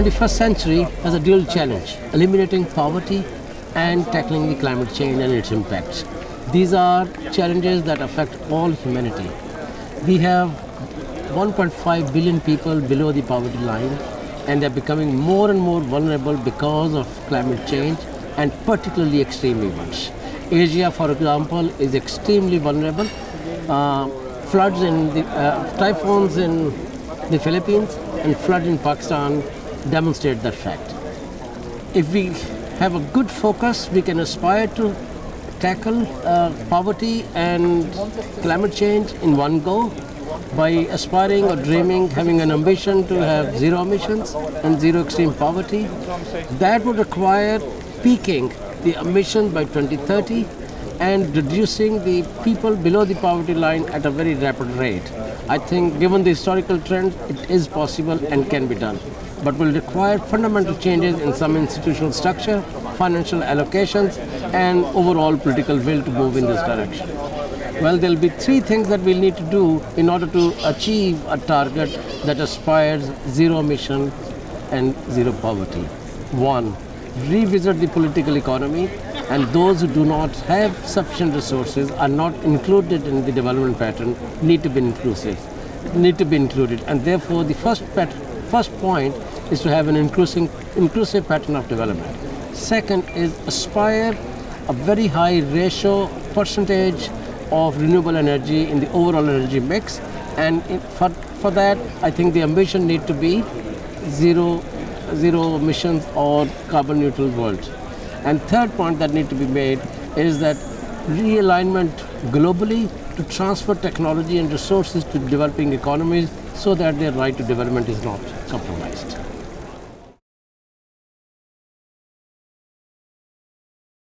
21st century has a dual challenge: eliminating poverty and tackling the climate change and its impacts. These are challenges that affect all humanity. We have 1.5 billion people below the poverty line, and they're becoming more and more vulnerable because of climate change and particularly extreme events. Asia, for example, is extremely vulnerable. Floods in the typhoons in the Philippines and flood in Pakistan demonstrate that fact. If we have a good focus, we can aspire to tackle poverty and climate change in one go by aspiring or dreaming, having an ambition to have zero emissions and zero extreme poverty. That would require peaking the emissions by 2030 and reducing the people below the poverty line at a very rapid rate. I think given the historical trend, it is possible and can be done, but will require fundamental changes in some institutional structure, financial allocations, and overall political will to move in this direction. Well, there'll be three things that we'll need to do in order to achieve a target that aspires zero emission and zero poverty. One, revisit the political economy, and those who do not have sufficient resources are not included in the development pattern need to be included, and therefore the first point is to have an inclusive pattern of development. Second is aspire a very high ratio percentage of renewable energy in the overall energy mix, and for that I think the ambition need to be zero emissions or carbon neutral world. And third point that need to be made is that realignment globally to transfer technology and resources to developing economies so that their right to development is not compromised.